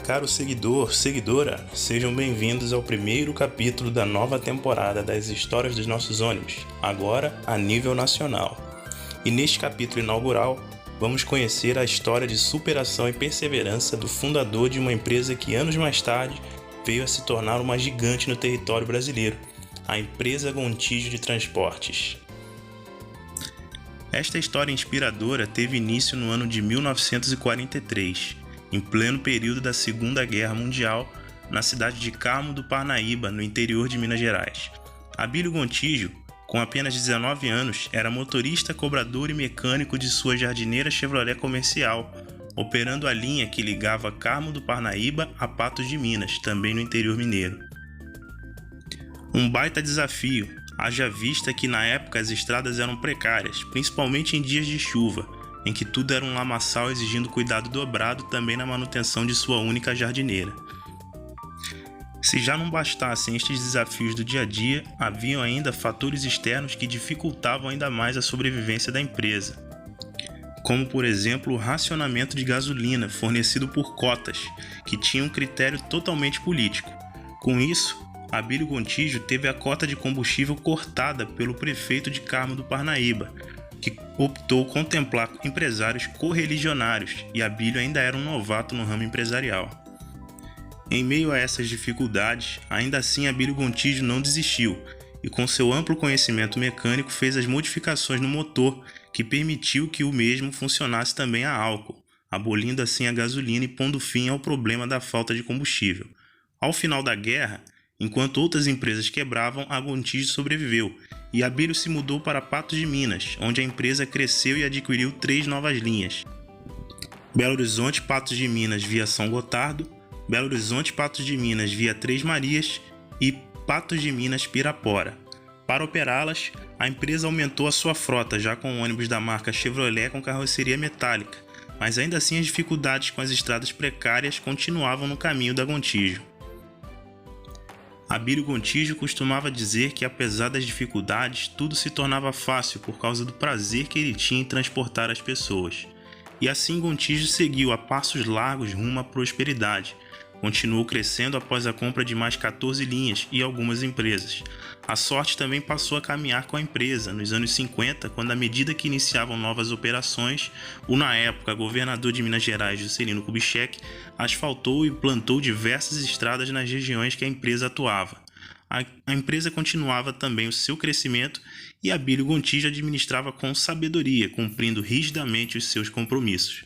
caro seguidor, seguidora, sejam bem-vindos ao primeiro capítulo da nova temporada das histórias dos nossos ônibus, agora a nível nacional. E neste capítulo inaugural, vamos conhecer a história de superação e perseverança do fundador de uma empresa que anos mais tarde veio a se tornar uma gigante no território brasileiro, a empresa Gontijo de Transportes. Esta história inspiradora teve início no ano de 1943, em pleno período da Segunda Guerra Mundial, na cidade de Carmo do Parnaíba, no interior de Minas Gerais. Abílio Gontijo, com apenas 19 anos, era motorista, cobrador e mecânico de sua jardineira Chevrolet comercial, operando a linha que ligava Carmo do Parnaíba a Patos de Minas, também no interior mineiro. Um baita desafio, haja vista que na época as estradas eram precárias, principalmente em dias de chuva, em que tudo era um lamaçal exigindo cuidado dobrado também na manutenção de sua única jardineira. Se já não bastassem estes desafios do dia a dia, haviam ainda fatores externos que dificultavam ainda mais a sobrevivência da empresa, como por exemplo o racionamento de gasolina fornecido por cotas, que tinha um critério totalmente político. Com isso, Abílio Gontijo teve a cota de combustível cortada pelo prefeito de Carmo do Parnaíba, que optou contemplar empresários correligionários, e Abílio ainda era um novato no ramo empresarial. Em meio a essas dificuldades, ainda assim Abílio Gontijo não desistiu, e com seu amplo conhecimento mecânico fez as modificações no motor, que permitiu que o mesmo funcionasse também a álcool, abolindo assim a gasolina e pondo fim ao problema da falta de combustível. Ao final da guerra, enquanto outras empresas quebravam, a Gontijo sobreviveu, e Abílio se mudou para Patos de Minas, onde a empresa cresceu e adquiriu 3 novas linhas: Belo Horizonte, Patos de Minas via São Gotardo, Belo Horizonte, Patos de Minas via Três Marias e Patos de Minas, Pirapora. Para operá-las, a empresa aumentou a sua frota, já com ônibus da marca Chevrolet com carroceria metálica, mas ainda assim as dificuldades com as estradas precárias continuavam no caminho da Gontijo. Abílio Gontijo costumava dizer que, apesar das dificuldades, tudo se tornava fácil por causa do prazer que ele tinha em transportar as pessoas. E assim Gontijo seguiu a passos largos rumo à prosperidade. Continuou crescendo após a compra de mais 14 linhas e algumas empresas. A sorte também passou a caminhar com a empresa nos anos 50, quando, à medida que iniciavam novas operações, o na época governador de Minas Gerais, Juscelino Kubitschek, asfaltou e plantou diversas estradas nas regiões que a empresa atuava. A empresa continuava também o seu crescimento e Abílio Gontijo administrava com sabedoria, cumprindo rigidamente os seus compromissos.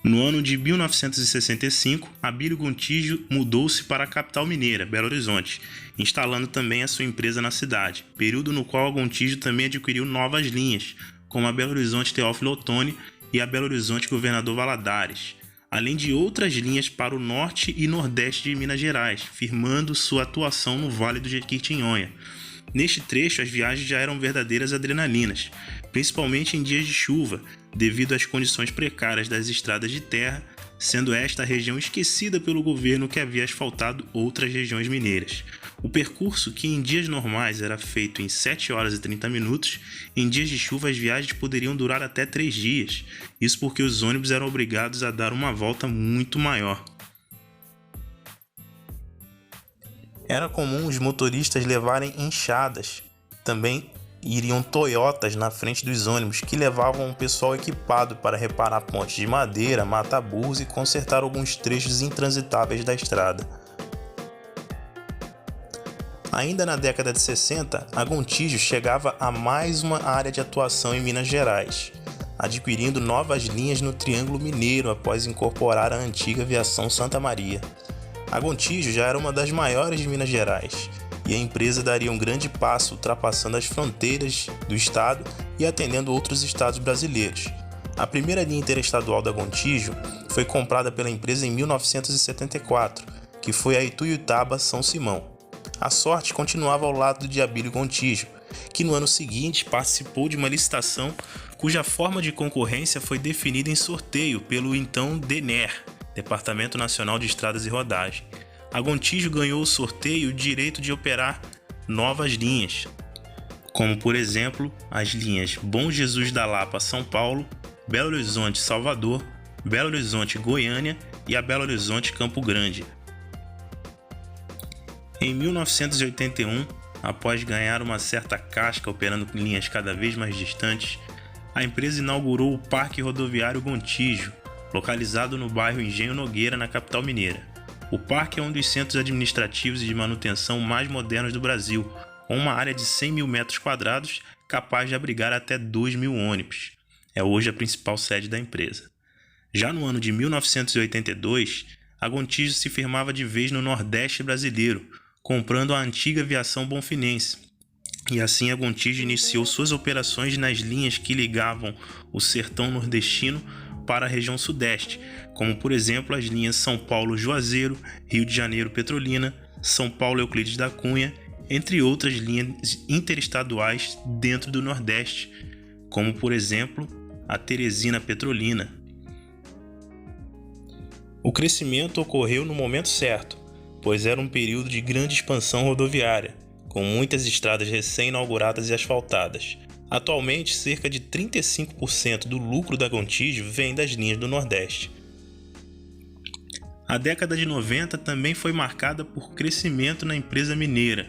No ano de 1965, Abílio Gontijo mudou-se para a capital mineira, Belo Horizonte, instalando também a sua empresa na cidade, período no qual a Gontijo também adquiriu novas linhas, como a Belo Horizonte Teófilo Otoni e a Belo Horizonte Governador Valadares, além de outras linhas para o norte e nordeste de Minas Gerais, firmando sua atuação no Vale do Jequitinhonha. Neste trecho, as viagens já eram verdadeiras adrenalinas, principalmente em dias de chuva, devido às condições precárias das estradas de terra, sendo esta a região esquecida pelo governo que havia asfaltado outras regiões mineiras. O percurso, que em dias normais era feito em 7 horas e 30 minutos, em dias de chuva as viagens poderiam durar até 3 dias, isso porque os ônibus eram obrigados a dar uma volta muito maior. Era comum os motoristas levarem enxadas, também iriam Toyotas na frente dos ônibus, que levavam um pessoal equipado para reparar pontes de madeira, matar burros e consertar alguns trechos intransitáveis da estrada. Ainda na década de 60, a Gontijo chegava a mais uma área de atuação em Minas Gerais, adquirindo novas linhas no Triângulo Mineiro após incorporar a antiga Viação Santa Maria. A Gontijo já era uma das maiores de Minas Gerais, e a empresa daria um grande passo ultrapassando as fronteiras do estado e atendendo outros estados brasileiros. A primeira linha interestadual da Gontijo foi comprada pela empresa em 1974, que foi a Ituiutaba-São Simão. A sorte continuava ao lado de Abílio Gontijo, que no ano seguinte participou de uma licitação cuja forma de concorrência foi definida em sorteio pelo então DENER, Departamento Nacional de Estradas e Rodagem. A Gontijo ganhou o sorteio o direito de operar novas linhas, como por exemplo as linhas Bom Jesus da Lapa São Paulo, Belo Horizonte Salvador, Belo Horizonte Goiânia e a Belo Horizonte Campo Grande. Em 1981, após ganhar uma certa casca operando em linhas cada vez mais distantes, a empresa inaugurou o Parque Rodoviário Gontijo, localizado no bairro Engenho Nogueira, na capital mineira. O parque é um dos centros administrativos e de manutenção mais modernos do Brasil, com uma área de 100 mil metros quadrados, capaz de abrigar até 2 mil ônibus. É hoje a principal sede da empresa. Já no ano de 1982, a Gontijo se firmava de vez no Nordeste brasileiro, comprando a antiga Aviação Bonfinense. E assim a Gontijo iniciou suas operações nas linhas que ligavam o sertão nordestino para a região sudeste, como por exemplo as linhas São Paulo-Juazeiro, Rio de Janeiro-Petrolina, São Paulo-Euclides da Cunha, entre outras linhas interestaduais dentro do Nordeste, como por exemplo a Teresina-Petrolina. O crescimento ocorreu no momento certo, pois era um período de grande expansão rodoviária, com muitas estradas recém-inauguradas e asfaltadas. Atualmente, cerca de 35% do lucro da Gontijo vem das linhas do Nordeste. A década de 90 também foi marcada por crescimento na empresa mineira.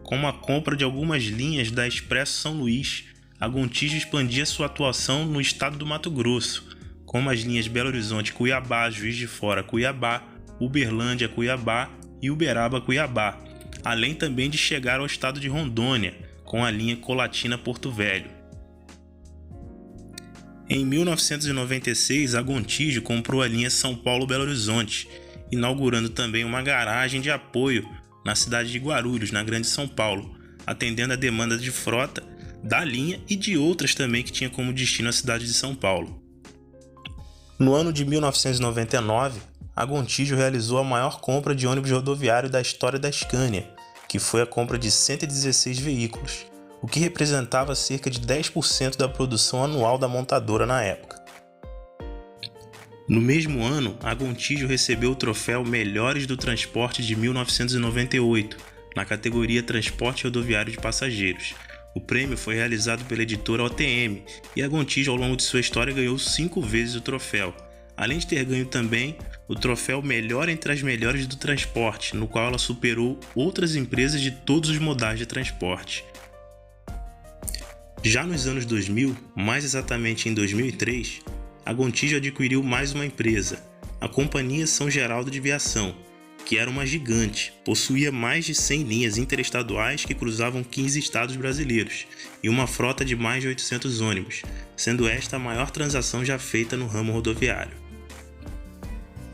Com a compra de algumas linhas da Expresso São Luís, a Gontijo expandia sua atuação no estado do Mato Grosso, como as linhas Belo Horizonte-Cuiabá, Juiz de Fora-Cuiabá, Uberlândia-Cuiabá e Uberaba-Cuiabá, além também de chegar ao estado de Rondônia, com a linha Colatina-Porto Velho. Em 1996, a Gontijo comprou a linha São Paulo-Belo Horizonte, inaugurando também uma garagem de apoio na cidade de Guarulhos, na Grande São Paulo, atendendo a demanda de frota da linha e de outras também que tinha como destino a cidade de São Paulo. No ano de 1999, a Gontijo realizou a maior compra de ônibus rodoviário da história da Scania, que foi a compra de 116 veículos, o que representava cerca de 10% da produção anual da montadora na época. No mesmo ano, a Gontijo recebeu o troféu Melhores do Transporte de 1998, na categoria Transporte Rodoviário de Passageiros. O prêmio foi realizado pela editora OTM e a Gontijo, ao longo de sua história, ganhou 5 vezes o troféu, além de ter ganho também o troféu Melhor entre as Melhores do Transporte, no qual ela superou outras empresas de todos os modais de transporte. Já nos anos 2000, mais exatamente em 2003, a Gontijo adquiriu mais uma empresa, a Companhia São Geraldo de Viação, que era uma gigante, possuía mais de 100 linhas interestaduais que cruzavam 15 estados brasileiros e uma frota de mais de 800 ônibus, sendo esta a maior transação já feita no ramo rodoviário.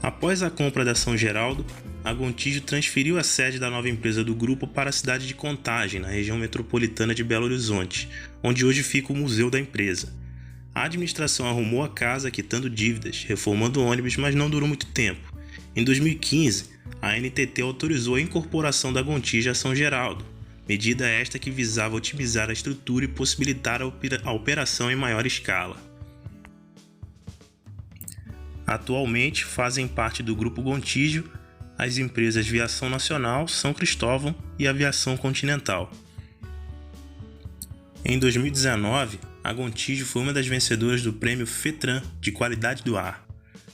Após a compra da São Geraldo, a Gontijo transferiu a sede da nova empresa do grupo para a cidade de Contagem, na região metropolitana de Belo Horizonte, onde hoje fica o museu da empresa. A administração arrumou a casa quitando dívidas, reformando ônibus, mas não durou muito tempo. Em 2015, a NTT autorizou a incorporação da Gontijo a São Geraldo, medida esta que visava otimizar a estrutura e possibilitar a operação em maior escala. Atualmente fazem parte do Grupo Gontijo as empresas Viação Nacional, São Cristóvão e Aviação Continental. Em 2019, a Gontijo foi uma das vencedoras do prêmio FETRAN de qualidade do ar.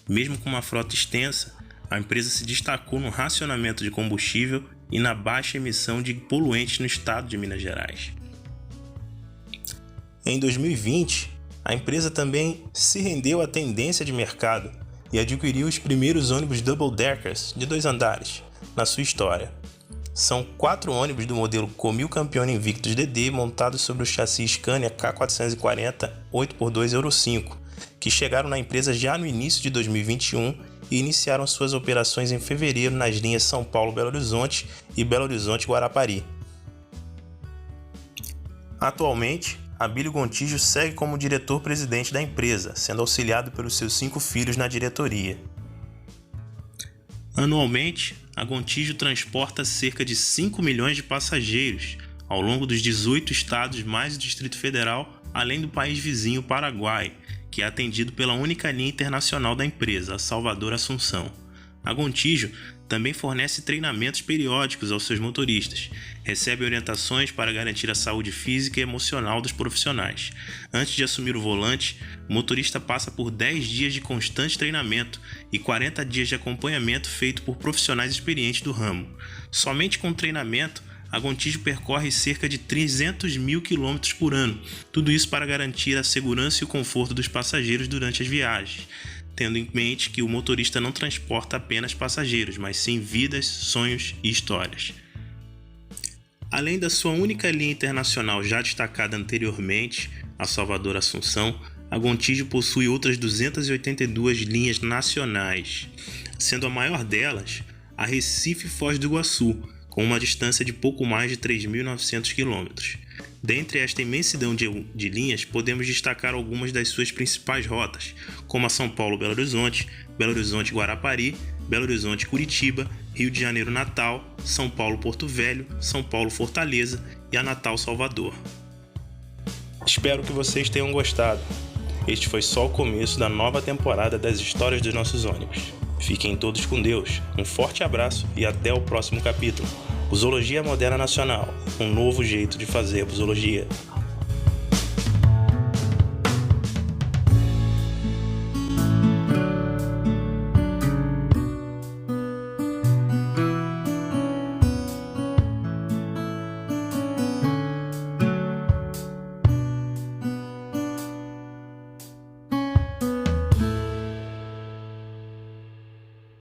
Mesmo com uma frota extensa, a empresa se destacou no racionamento de combustível e na baixa emissão de poluentes no estado de Minas Gerais. Em 2020, a empresa também se rendeu à tendência de mercado e adquiriu os primeiros ônibus double-deckers de 2 andares na sua história. São 4 ônibus do modelo Comil Campione Invictus DD montados sobre o chassi Scania K440 8x2 Euro 5, que chegaram na empresa já no início de 2021 e iniciaram suas operações em fevereiro nas linhas São Paulo-Belo Horizonte e Belo Horizonte-Guarapari. Atualmente, Abílio Gontijo segue como diretor-presidente da empresa, sendo auxiliado pelos seus 5 filhos na diretoria. Anualmente, a Gontijo transporta cerca de 5 milhões de passageiros ao longo dos 18 estados mais o Distrito Federal, além do país vizinho Paraguai, que é atendido pela única linha internacional da empresa, a Salvador Assunção. A Gontijo Também fornece treinamentos periódicos aos seus motoristas. Recebe orientações para garantir a saúde física e emocional dos profissionais. Antes de assumir o volante, o motorista passa por 10 dias de constante treinamento e 40 dias de acompanhamento feito por profissionais experientes do ramo. Somente com treinamento, a Gontijo percorre cerca de 300 mil km por ano. Tudo isso para garantir a segurança e o conforto dos passageiros durante as viagens, tendo em mente que o motorista não transporta apenas passageiros, mas sim vidas, sonhos e histórias. Além da sua única linha internacional já destacada anteriormente, a Salvador Assunção, a Gontijo possui outras 282 linhas nacionais, sendo a maior delas a Recife-Foz do Iguaçu, com uma distância de pouco mais de 3.900 km. Dentre esta imensidão de linhas, podemos destacar algumas das suas principais rotas, como a São Paulo-Belo Horizonte-Guarapari, Belo Horizonte-Curitiba, Rio de Janeiro-Natal, São Paulo-Porto Velho, São Paulo-Fortaleza e a Natal-Salvador. Espero que vocês tenham gostado. Este foi só o começo da nova temporada das histórias dos nossos ônibus. Fiquem todos com Deus, um forte abraço e até o próximo capítulo. Busologia Moderna Nacional, um novo jeito de fazer busologia.